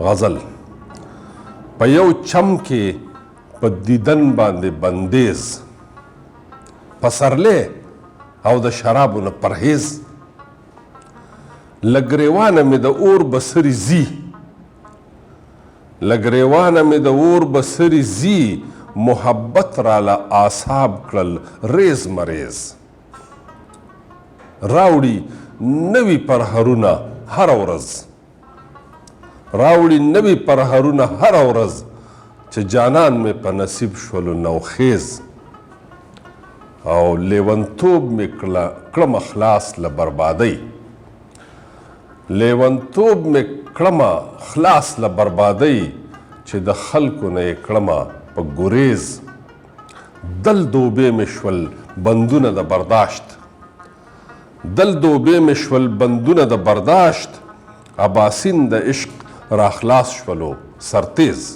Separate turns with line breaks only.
غزل په یو چم کې په دیدن باندې بندیز پسرلی او د شرابو نه پرهیز لګریوانه مې د اور بسرې زی لګریوانه مې د اور بسرې زی محبت راله اعصاب کړل ریز مریز راوړي نوي پرهرونه هره ورځ راوړي نوي پرهرونه هره ورځ چې جانان مې په نصیب شولو نوخیز او لیونتوب مې کړمه خلاص له بربادۍ لیونتوب مې کړمه خلاص له بربادۍ چې د خلکو نه یې کړمه په ګریز دل دوبې مې شول بندونه د برداشت دل دوبې مې شول بندونه د برداشت اباسین د عشق راخلاص شولو سرتیز